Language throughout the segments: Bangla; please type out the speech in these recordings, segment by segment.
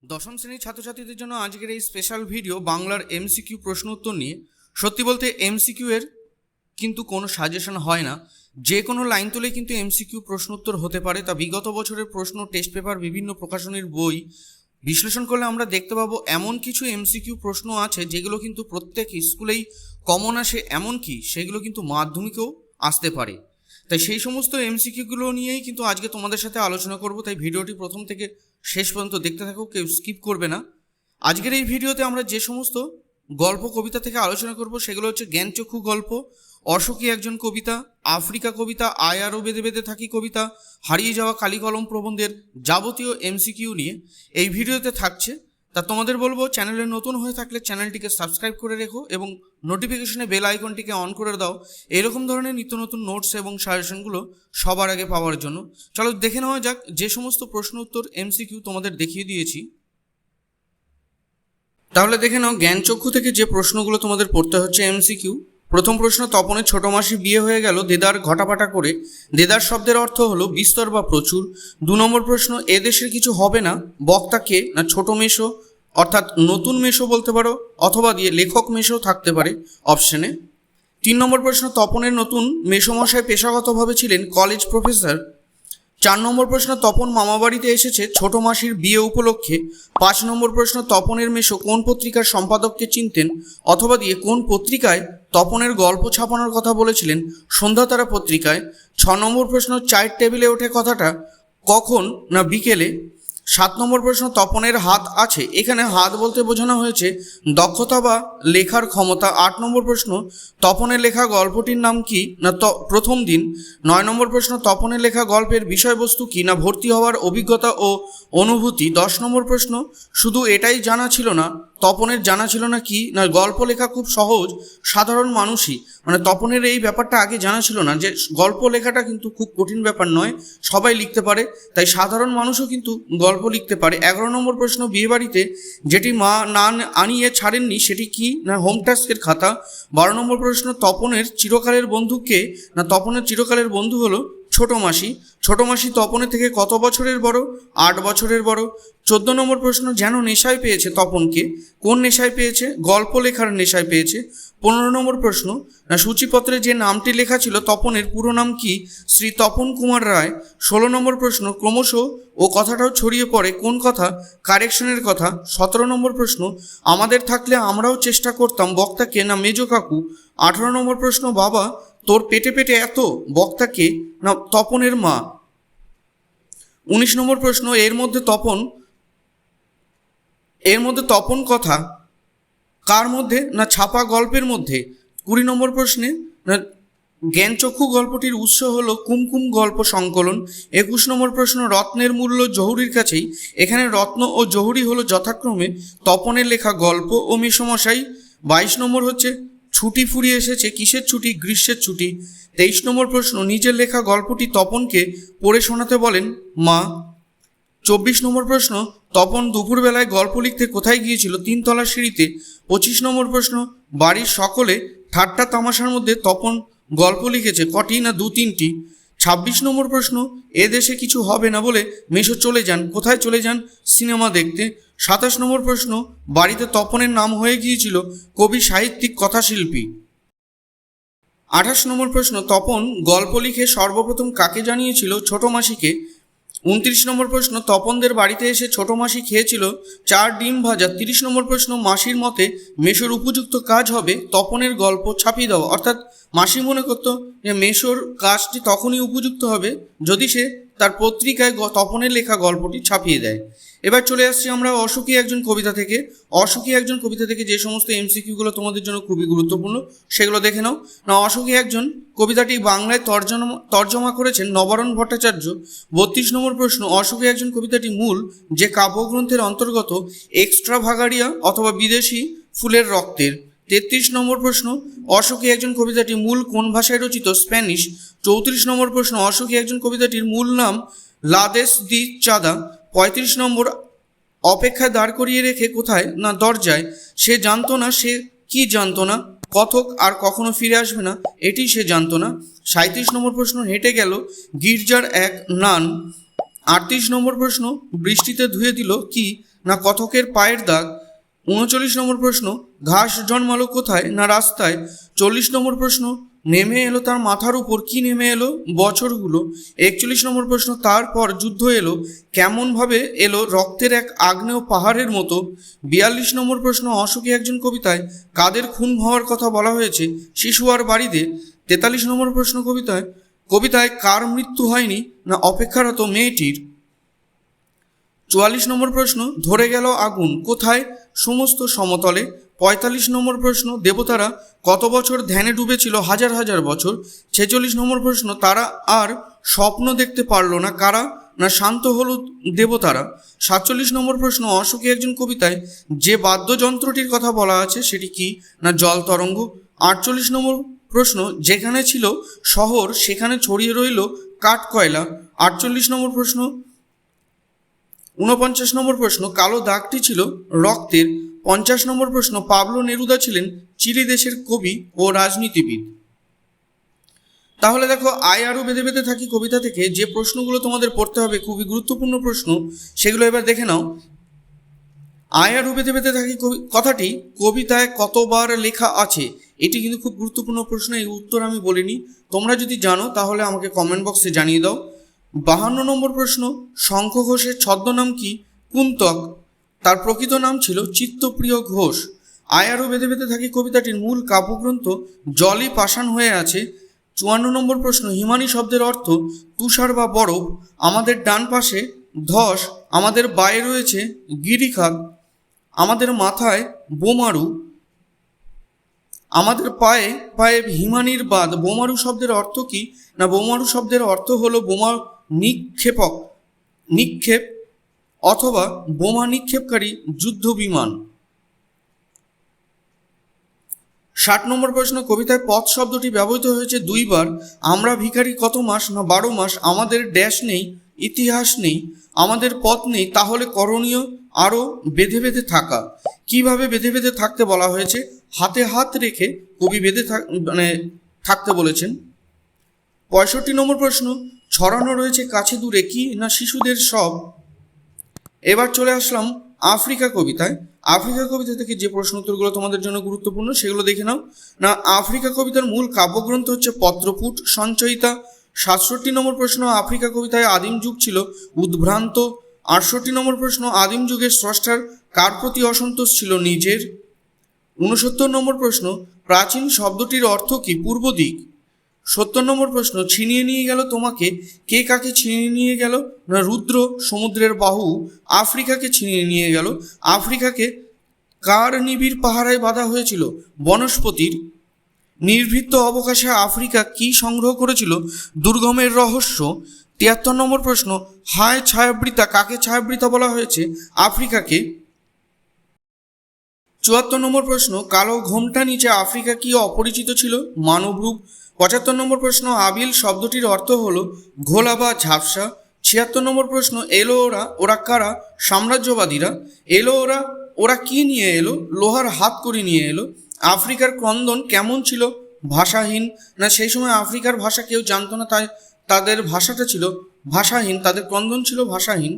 দশম শ্রেণীর ছাত্রছাত্রীদের জন্য আজকের এই স্পেশাল ভিডিও বাংলার এমসিকিউ প্রশ্ন উত্তর নিয়ে। সত্যি বলতে এমসিকিউ এর কিন্তু কোনো সাজেশন হয় না, যে কোনো লাইন তুলেই কিন্তু এমসিকিউ প্রশ্ন উত্তর হতে পারে। তা বিগত বছরের প্রশ্ন, টেস্ট পেপার, বিভিন্ন প্রকাশনীর বই বিশ্লেষণ করলে আমরা দেখতে পাবো এমন কিছু এমসিকিউ প্রশ্ন আছে যেগুলো কিন্তু প্রত্যেক স্কুলেই কমন আসে, এমনকি সেগুলো কিন্তু মাধ্যমিকেও আসতে পারে। তাই সেই সমস্ত এমসিকিউগুলো নিয়েই কিন্তু আজকে তোমাদের সাথে আলোচনা করব। তাই ভিডিওটি প্রথম থেকে শেষ পর্যন্ত দেখতে থাকো, কেউ স্কিপ করবে না। আজকের এই ভিডিওতে আমরা যে সমস্ত গল্প কবিতা থেকে আলোচনা করব সেগুলো হচ্ছে জ্ঞানচক্ষু গল্প, অশোকী একজন কবিতা, আফ্রিকা কবিতা, আয় আরও বেঁধে বেঁধে থাকি কবিতা, হারিয়ে যাওয়া কালিকলম প্রবন্ধের যাবতীয় এমসিকিউ নিয়ে এই ভিডিওতে থাকছে। তা তোমাদের বলবো, চ্যানেলে নতুন হয়ে থাকলে চ্যানেলটিকে সাবস্ক্রাইব করে রেখো এবং নোটিফিকেশনে বেল আইকনটিকে অন করে দাও এরকম ধরনের নিত্য নতুন নোটস এবং সাজেশনগুলো সবার আগে পাওয়ার জন্য। চলো দেখে নেওয়া যাক যে সমস্ত প্রশ্ন উত্তর এমসিকিউ তোমাদের দেখিয়ে দিয়েছি। তাহলে দেখে নাও জ্ঞানচক্ষু থেকে যে প্রশ্নগুলো তোমাদের পড়তে হচ্ছে এমসিকিউ। প্রথম প্রশ্ন, তপনের ছোট মাসি বিয়ে হয়ে গেল দেদার ঘটাপাটা করে। দেদার শব্দের অর্থ হলো বিস্তর বা প্রচুর। 2 নম্বর প্রশ্ন, এদেশের কিছু হবে না, বক্তা কে? না ছোট মেশো, অর্থাৎ নতুন মেশো বলতে পারো, অথবা দিয়ে লেখক মেশো থাকতে পারে অপশনে। 3 নম্বর প্রশ্ন, তপনের নতুন মেসোমশাই পেশাগতভাবে ছিলেন কলেজ প্রফেসর। 4 নম্বর প্রশ্ন, তপন মামাবাড়িতে এসেছে ছোট মাসির বিয়ে উপলক্ষে। 5 নম্বর প্রশ্ন, তপনের মেশো কোন পত্রিকার সম্পাদককে চিনতেন, অথবা দিয়ে কোন পত্রিকায় তপনের গল্প ছাপানোর কথা বলেছিলেন? সন্ধ্যাতারা পত্রিকায়। 6 নম্বর প্রশ্ন, চায়ের টেবিলে ওঠে কথাটা কখন? না বিকেলে। 7 নম্বর প্রশ্ন, তপনের হাত আছে, এখানে হাত বলতে বোঝানো হয়েছে দক্ষতা বা লেখার ক্ষমতা। 8 নম্বর প্রশ্ন, তপনের লেখা গল্পটির নাম কি? না প্রথম দিন। 9 নম্বর প্রশ্ন, তপনের লেখা গল্পের বিষয়বস্তু কি? না ভর্তি হওয়ার অভিজ্ঞতা ও অনুভূতি। 10 নম্বর প্রশ্ন, শুধু এটাই জানা ছিল না, তপনের জানা ছিল না কি? না গল্প লেখা খুব সহজ, সাধারণ মানুষই, মানে তপনের এই ব্যাপারটা আগে জানা ছিল না যে গল্প লেখাটা কিন্তু খুব কঠিন ব্যাপার নয়, সবাই লিখতে পারে, তাই সাধারণ মানুষও কিন্তু গল্প লিখতে পারে। 11 নম্বর প্রশ্ন, বিয়েবাড়িতে যেটি মা না আনিয়ে ছাড়েননি সেটি কি? না হোম টাস্কের খাতা। 12 নম্বর প্রশ্ন, তপনের চিরকালের বন্ধু কে? না তপনের চিরকালের বন্ধু হলো ছোট মাসি। ছোট মাসি তপনের থেকে কত বছরের বড়? 8 বছরের বড়। 14 নম্বর প্রশ্ন, যেন নেশায় পেয়েছে তপনকে, কোন নেশায় পেয়েছে? গল্প লেখার নেশায় পেয়েছে। 15 নম্বর প্রশ্ন, না সূচিপত্রে যে নামটি লেখা ছিল তপনের পুরো নাম কি? শ্রী তপন কুমার রায়। 16 নম্বর প্রশ্ন, ক্রমশ ও কথাটাও ছড়িয়ে পড়ে কোন কথা? কারেকশনের কথা। 17 নম্বর প্রশ্ন, আমাদের থাকলে আমরাও চেষ্টা করতাম, বক্তাকে? না মেজো কাকু। 18 নম্বর প্রশ্ন, বাবা তোর পেটে পেটে এত, বক্তাকে? না তপনের মা। 19 নম্বর প্রশ্ন, এর মধ্যে তপন কথা কার মধ্যে? না ছাপা গল্পের মধ্যে। 20 নম্বর প্রশ্নে, না জ্ঞানচক্ষু গল্পটির উৎস হলো কুমকুম গল্প সংকলন। 21 নম্বর প্রশ্ন, রত্নের মূল্য জহুরির কাছেই, এখানে রত্ন ও জহুরি হলো যথাক্রমে তপনের লেখা গল্প ও মেসোমশাই। 22 নম্বর হচ্ছে, ছুটি ফুরিয়ে এসেছে, কিসের ছুটি? গ্রীষ্মের ছুটি। 23 নম্বর প্রশ্ন, নিজের লেখা গল্পটি তপনকে পড়ে শোনাতে বলেন মা। 24 নম্বর প্রশ্ন, তপন দুপুরবেলায় গল্প লিখতে কোথায় গিয়েছিল? 3 তলার সিঁড়িতে। 25 নম্বর প্রশ্ন, বাড়ির সকলে ঠাট্টা তামাশার মধ্যে তপন গল্প লিখেছে কটি? না 2-3টি। 26 নম্বর প্রশ্ন, এ দেশে কিছু হবে না বলে মেশো চলে যান, কোথায় চলে যান? সিনেমা দেখতে। 27 নম্বর প্রশ্ন, বাড়িতে তপনের নাম হয়ে গিয়েছিল কবি, সাহিত্যিক, কথাশিল্পী। 28 নম্বর প্রশ্ন, তপন গল্প লিখে সর্বপ্রথম কাকে জানিয়েছিল? ছোট মাসিকে। 29 নম্বর প্রশ্ন, তপনদের বাড়িতে এসে ছোট মাসি খেয়েছিল 4 ডিম ভাজা। 30 নম্বর প্রশ্ন, মাসির মতে মেশোর উপযুক্ত কাজ হবে তপনের গল্প ছাপিয়ে দেওয়া, অর্থাৎ মাসি মনে করতো যে মেশোর কাজটি তখনই উপযুক্ত হবে যদি সে তার পত্রিকায় তপনের লেখা গল্পটি ছাপিয়ে দেয়। এবার চলে আসছি আমরা অশোকী একজন কবিতা থেকে। অশোকী একজন কবিতা থেকে যে সমস্ত এমসিকিউগুলো তোমাদের জন্য খুবই গুরুত্বপূর্ণ সেগুলো দেখে নাও। না অশোকী একজন কবিতাটি বাংলায় তর্জমা করেছেন নবারুণ ভট্টাচার্য। 32 নম্বর প্রশ্ন, অশোকী একজন কবিতাটি মূল যে কাব্যগ্রন্থের অন্তর্গত এক্সট্রাভাগারিয়া অথবা বিদেশি ফুলের রক্তের। 33 নম্বর প্রশ্ন, অশোকী একজন কবিতাটি মূল কোন ভাষায় রচিত? স্প্যানিশ। 34 নম্বর প্রশ্ন, অশোকী একজন কবিতাটির মূল নাম লাদেশ দি চাঁদা। 35 নম্বর, অপেক্ষায় দাঁড় করিয়ে রেখে কোথায়? না দরজায়। সে জানতো না, সে কি জানতো না? কথক আর কখনো ফিরে আসবে না, এটি সে জানতো না। 37 নম্বর প্রশ্ন, হেঁটে গেল গির্জার এক নান। 38 নম্বর প্রশ্ন, বৃষ্টিতে ধুয়ে দিল কি? না কথকের পায়ের দাগ? 39 নম্বর প্রশ্ন, ঘাস জন্মালো কোথায়? না রাস্তায়? 40 নম্বর প্রশ্ন, নেমে এলো তার মাথার উপর, কি নেমে এলো? বছরগুলো। 41 নম্বর প্রশ্ন, তারপর যুদ্ধ এলো, কেমনভাবে এলো? রক্তের এক আগ্নেয় পাহাড়ের মতো। 42 নম্বর প্রশ্ন, অশোকে একজন কবিতায় কাদের খুন হওয়ার কথা বলা হয়েছে? শিশু আর বাড়িতে। 43 নম্বর প্রশ্ন, কবিতায় কার মৃত্যু হয়নি? না অপেক্ষারত মেয়েটির। 44 নম্বর প্রশ্ন, ধরে গেল আগুন কোথায়? সমস্ত সমতলে। 45 নম্বর প্রশ্ন, দেবতারা কত বছর ধ্যানে ডুবেছিল? হাজার হাজার বছর। 46 নম্বর প্রশ্ন, তারা আর স্বপ্ন দেখতে পারলো না, কারা? না শান্ত হলো দেবতারা। 47 নম্বর প্রশ্ন, অশোকে একজন কবিতায় যে বাদ্যযন্ত্রটির কথা বলা আছে সেটি কি? না জল তরঙ্গ। 48 নম্বর প্রশ্ন, যেখানে ছিল শহর সেখানে ছড়িয়ে রইল কাঠ কয়লা। 48 নম্বর প্রশ্ন। 49 নম্বর প্রশ্ন, কালো দাগটি ছিল রক্তের। 50 নম্বর প্রশ্ন, পাবলো নেরুদা ছিলেন চিলি দেশের কবি ও রাজনীতিবিদ। তাহলে দেখো, আয় আরও বেঁধে বেঁধে থাকি কবিতা থেকে যে প্রশ্নগুলো তোমাদের পড়তে হবে, খুবই গুরুত্বপূর্ণ প্রশ্ন, সেগুলো এবার দেখে নাও। আয় আরও বেঁধে বেঁধে থাকি কথাটি কবিতায় কতবার লেখা আছে? এটি কিন্তু খুব গুরুত্বপূর্ণ প্রশ্ন, এই উত্তর আমি বলিনি, তোমরা যদি জানো তাহলে আমাকে কমেন্ট বক্সে জানিয়ে দাও। 52 নম্বর প্রশ্ন, শঙ্খ ঘোষের ছদ্মনাম কি? কুন্তক। তার প্রকৃত নাম ছিল চিত্তপ্রিয় ঘোষ। আয় আরও বেঁধে বেঁধে থাকি কবিতাটির মূল কাব্যগ্রন্থ জলই পাষাণ হয়ে আছে। 54 নম্বর প্রশ্ন, হিমানী শব্দের অর্থ তুষার বা বরফ। আমাদের ডান পাশে ধস, আমাদের বায়ে রয়েছে গিরিখাত, আমাদের মাথায় বোমারু, আমাদের পায়ে পায়ে হিমানীর বাঁধ। বোমারু শব্দের অর্থ কি? না বোমারু শব্দের অর্থ হলো বোমা নিক্ষেপ অথবা বোমা নিক্ষেপকারী যুদ্ধ বিমান। 60 নম্বর প্রশ্ন, কবিতায় পথ শব্দটি ব্যবহৃত হয়েছে 2 বার। আমরা ভিখারি কত মাস? না 12 মাস। আমাদের ড্যাশ নেই, ইতিহাস নেই, আমাদের পথ নেই, তাহলে করণীয় আরও বেঁধে বেঁধে থাকা। কিভাবে বেঁধে বেঁধে থাকতে বলা হয়েছে? হাতে হাত রেখে কবি বেঁধে থাকতে বলেছেন। 65 নম্বর প্রশ্ন, ছড়ানো রয়েছে কাছে দূরে, কি? না শিশুদের সব। এবার চলে আসলাম আফ্রিকা কবিতায়। আফ্রিকা কবিতা থেকে যে প্রশ্ন উত্তরগুলো তোমাদের জন্য গুরুত্বপূর্ণ সেগুলো দেখে নাও। না আফ্রিকা কবিতার মূল কাব্যগ্রন্থ হচ্ছে পত্রপুট সঞ্চয়িতা। 67 নম্বর প্রশ্ন, আফ্রিকা কবিতায় আদিম যুগ ছিল উদ্ভ্রান্ত। 68 নম্বর প্রশ্ন, আদিম যুগের স্রষ্টার কার প্রতি অসন্তোষ ছিল? নিজের। 69 নম্বর প্রশ্ন, প্রাচীন শব্দটির অর্থ কি? পূর্ব দিক। 70 নম্বর প্রশ্ন, ছিনিয়ে নিয়ে গেল তোমাকে, কে কাকে ছিনিয়ে নিয়ে গেল? না রুদ্র সমুদ্রের বাহু আফ্রিকাকে ছিনিয়ে নিয়ে গেল। আফ্রিকাকে কার নিবিড় পাহারায় বাঁধা হয়েছিল? বনস্পতির। নির্ভীত অবকাশে আফ্রিকা কি সংগ্রহ করেছিল? দুর্গমের রহস্য। 73 নম্বর প্রশ্ন, হায় ছায়াবৃতা, কাকে ছায়াবৃতা বলা হয়েছে? আফ্রিকাকে। 74 নম্বর প্রশ্ন, কালো ঘোমটা নিচে আফ্রিকা কি অপরিচিত ছিল? মানবরূপ। 75 নম্বর প্রশ্ন, আবিল শব্দটির অর্থ হলো ঘোলা বা ঝাপসা। 76 নম্বর প্রশ্ন, এলো ওরা, ওরা কারা? সাম্রাজ্যবাদীরা। এলো ওরা, ওরা কি নিয়ে এলো? লোহার হাত করে নিয়ে এলো। আফ্রিকার ক্রন্দন কেমন ছিল? ভাষাহীন। না সেই সময় আফ্রিকার ভাষা কেউ জানতো না, তাই তাদের ভাষাটা ছিল ভাষাহীন, তাদের ক্রন্দন ছিল ভাষাহীন।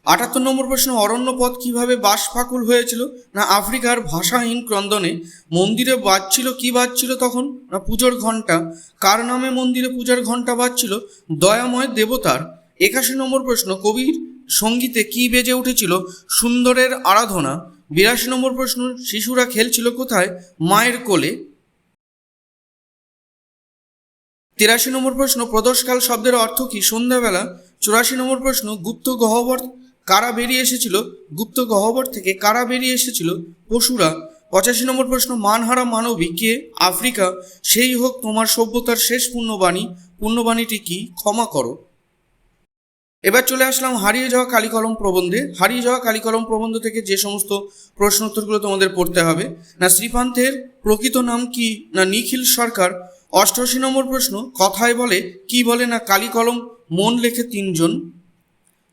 78 নম্বর প্রশ্ন, অরণ্যপথ কিভাবে বাসফাকুল হয়েছিল? না আফ্রিকার ভাষাহীন ক্রন্দনে। মন্দিরে বাজছিল, কি বাজছিল তখন? না পুজোর ঘণ্টা। কার নামে মন্দিরে পূজার ঘণ্টা বাজছিল? দয়াময় দেবতার। 81 নম্বর প্রশ্ন, কবির সঙ্গীতে কি বেজে উঠেছিল? সুন্দরের আরাধনা। 82 নম্বর প্রশ্ন, শিশুরা খেলছিল কোথায়? মায়ের কোলে। 83 নম্বর প্রশ্ন, প্রদোষকাল শব্দের অর্থ কি? সন্ধ্যাবেলা। 84 নম্বর প্রশ্ন, গুপ্ত গহ্বর কারা বেরিয়ে এসেছিল? গুপ্ত গহ্বর থেকে কারা বেরিয়ে এসেছিল? পশুরা। 85 নম্বর প্রশ্ন, মানহারা মানবী কে? আফ্রিকা। সেই হোক তোমার সভ্যতার শেষ পুণ্যবাণী, পুণ্যবাণীটি কি? ক্ষমা করো। এবার চলে আসলাম হারিয়ে যাওয়া কালিকলম প্রবন্ধে। হারিয়ে যাওয়া কালিকলম প্রবন্ধ থেকে যে সমস্ত প্রশ্ন উত্তরগুলো তোমাদের পড়তে হবে। না শ্রীপান্তের প্রকৃত নাম কি? না নিখিল সরকার। 88 নম্বর প্রশ্ন, কথায় বলে কি বলে? না কালিকলম মন লেখে 3 জন।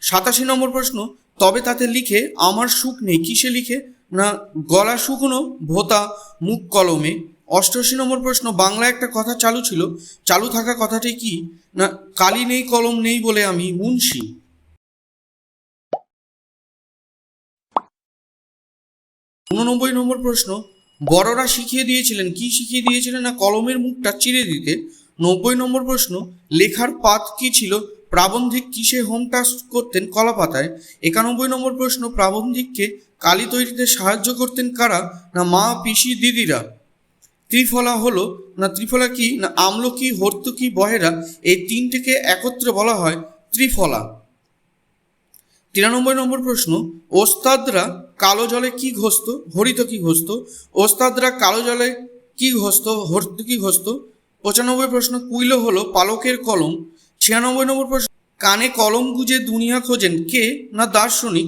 87 নম্বর প্রশ্ন, তবে তাতে লিখে আমার সুখ নেই, কিসে লিখে? না গলা শুকনো ভোতা মুখ কলমে। 88 নম্বর প্রশ্ন, বাংলায় একটা কথা চালু ছিল, চালু থাকা কথাটি কি? না কালি নেই কলম নেই বলে আমি মুন্সি। 89 নম্বর প্রশ্ন, বড়রা শিখিয়ে দিয়েছিলেন, কি শিখিয়ে দিয়েছিলেন না কলমের মুখটা চিরে দিতে। 90 নম্বর প্রশ্ন, লেখার পাত কি ছিল, প্রাবন্ধিক কিসে হোম টাস্ক করতেন, কলা পাতায়। 91 নম্বর প্রশ্ন, প্রাবন্ধিককে কালি তৈরিতে সাহায্য করতেন কারা, না মা, পিসি, দিদিরা। ত্রিফলা হলো না, ত্রিফলা কি না আমলকি, হর্তুকি, বহেরা, এই তিনটেকে একত্রে বলা হয় ত্রিফলা। 93 নম্বর প্রশ্ন, ওস্তাদরা কালো জলে কি ঘষত, হরিত কি ঘষত। ওস্তাদরা কালো জলে কি ঘষত, হরিত কি ঘষত। 95 প্রশ্ন, কুইলো হলো পালকের কলম। 96 নম্বর প্রশ্ন, কানে কলম গুজে দুনিয়া খোঁজেন কে, না দার্শনিক।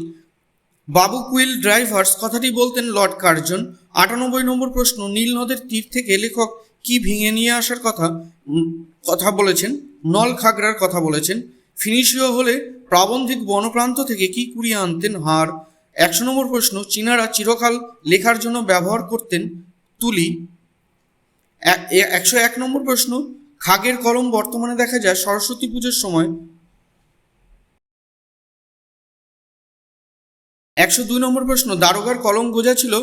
বাবু কুইল ড্রাইভার্স কথাটি বলতেন লর্ড কার্জন। 98 নম্বর প্রশ্ন, নীল নদের তীর থেকে লেখক কি ভেঙে নিয়ে আসার কথা বলেছেন, নল খাগড়ার কথা বলেছেন। ফিনিশীয় হলে প্রাবন্ধিক বনপ্রান্ত থেকে কি কুড়িয়ে আনতেন, হাড়। 100 নম্বর প্রশ্ন, চীনারা চিরকাল লেখার জন্য ব্যবহার করতেন তুলি। 101 নম্বর প্রশ্ন, খাগের কলম বর্তমানে দেখা যায় সরস্বতী পুজোর সময়। 102 নম্বর প্রশ্ন, দারোগার কলম গোজা ছিল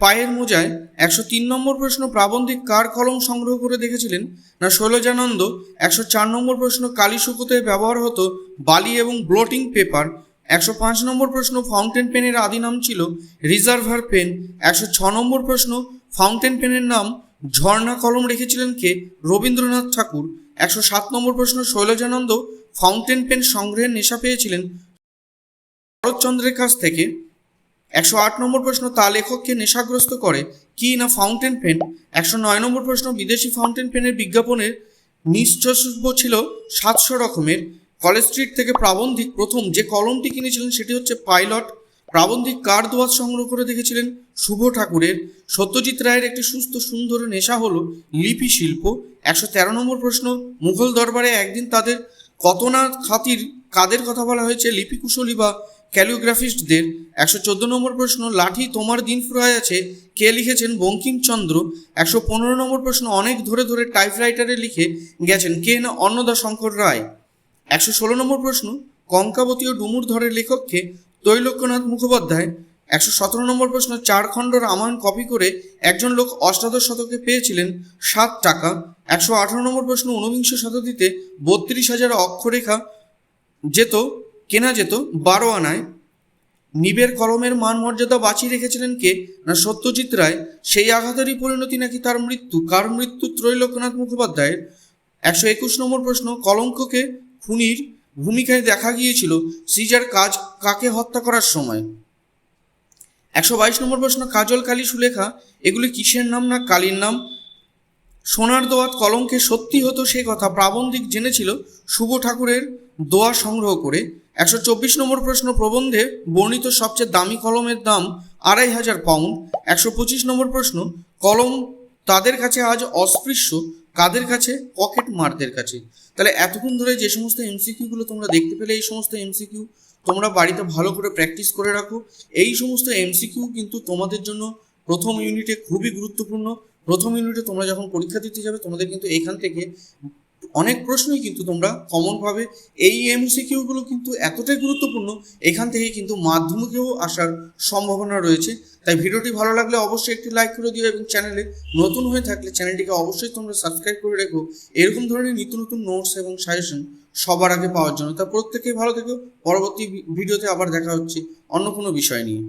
পায়ের মোজায়। 103 নম্বর প্রশ্ন, প্রাবন্ধিক কার কলম সংগ্রহ করে দেখেছিলেন, না শৈলজানন্দ। 104 নম্বর প্রশ্ন, কালি শুকোতে ব্যবহার হতো বালি এবং ব্লটিং পেপার। 105 নম্বর প্রশ্ন, ফাউন্টেন পেনের আদি নাম ছিল রিজার্ভার পেন। 106 নম্বর প্রশ্ন, ফাউন্টেন পেনের নাম ঝর্ণা কলম রেখেছিলেন কে, রবীন্দ্রনাথ ঠাকুর। 107 নম্বর প্রশ্ন, শৈলজানন্দ ফাউন্টেন পেন সংগ্রহের নেশা পেয়েছিলেন শরৎচন্দ্রের কাছ থেকে। 108 নম্বর প্রশ্ন, তা লেখককে নেশাগ্রস্ত করে কি, না ফাউন্টেন পেন। 109 নম্বর প্রশ্ন, বিদেশি ফাউন্টেন পেনের বিজ্ঞাপনের নিশ্চস্য ছিল 700 রকমের। কলেজ স্ট্রিট থেকে প্রাবন্ধিক প্রথম যে কলমটি কিনেছিলেন সেটি হচ্ছে পাইলট। প্রাবন্ধিক কার দোয়াত সংগ্রহ করে দেখেছিলেন, শুভ ঠাকুরের। সত্যজিৎ রায়ের একটি সুস্থ সুন্দর নেশা হলো লিপি শিল্প। 113 নম্বর প্রশ্ন, মুঘল দরবারে একদিন তাদের কত না খাতির কাদের কথা বলা হয়েছে, লিপিকুশলী বা ক্যালিওগ্রাফিস্টদের। 114 নম্বর প্রশ্ন, লাঠি তোমার দিন ফুরায় আছে কে লিখেছেন, বঙ্কিমচন্দ্র। 115 নম্বর প্রশ্ন, অনেক ধরে ধরে টাইপরাইটারে লিখে গেছেন কে, না অন্নদাশঙ্কর রায়। 116 নম্বর প্রশ্ন, কঙ্কাবতী ও ডুমুর ধরের লেখককে, তৈলক্যনাথ মুখোপাধ্যায়। 117 নম্বর প্রশ্ন, 4 খণ্ড রামায়ণ কপি করে একজন লোক অষ্টাদশ শতকে পেয়েছিলেন 7 টাকা। 118 নম্বর প্রশ্ন, ঊনবিংশ শতাব্দীতে 32,000 অক্ষরেখা কেনা যেত 12 আনায়। নিবের কলমের মান মর্যাদা বাঁচিয়ে রেখেছিলেন কে, না সত্যজিৎ রায়। সেই আঘাতেরই পরিণতি নাকি তার মৃত্যু, কার মৃত্যু, ত্রৈলোক্যনাথ মুখোপাধ্যায়ের। 121 নম্বর প্রশ্ন, কলঙ্ককে খুনির ভূমিকায় দেখা গিয়েছিল সিজার কাকে হত্যা করার সময়। 122 নম্বর প্রশ্ন, কাজল, কালি, সুলেখা এগুলি কিসের নাম, না কালির নাম। সোনার দোয়াত কলঙ্কে সত্যি হতো সে কথা প্রাবন্ধিক জেনেছিল শুভ ঠাকুরের দোয়া সংগ্রহ করে। 124 নম্বর প্রশ্ন, প্রবন্ধে বর্ণিত সবচেয়ে দামি কলমের দাম 2,500 পাউন্ড। 125 নম্বর প্রশ্ন, কলম তাদের কাছে আজ অস্পৃশ্য কাদের কাছে, পকেট মারদের কাছে। তাহলে এতক্ষণ ধরে যে সমস্ত এমসিকিউগুলো তোমরা দেখতে পেলে, এই সমস্ত এমসিকিউ তোমরা বাড়িতে ভালো করে প্র্যাকটিস করে রাখো। এই সমস্ত এমসিকিউ কিন্তু তোমাদের জন্য প্রথম ইউনিটে খুবই গুরুত্বপূর্ণ। প্রথম ইউনিটে তোমরা যখন পরীক্ষা দিতে যাবে তোমাদের কিন্তু এখান থেকে অনেক প্রশ্নই কিন্তু তোমরা কমন পাবে। এই এমসিকিউগুলো কিন্তু এতটাই গুরুত্বপূর্ণ, এখান থেকে কিন্তু মাধ্যমিকেও আসার সম্ভাবনা রয়েছে। তাই ভিডিওটি ভালো লাগলে অবশ্যই একটি লাইক করে দিও এবং চ্যানেলে নতুন হয়ে থাকলে চ্যানেলটিকে অবশ্যই তোমরা সাবস্ক্রাইব করে রেখো এরকম ধরনের নিত্য নতুন নোটস এবং সাজেশন সবার আগে পাওয়ার জন্য। তা প্রত্যেকেই ভালো থেকো, পরবর্তী ভিডিওতে আবার দেখা হচ্ছে অন্য কোনো বিষয় নিয়ে।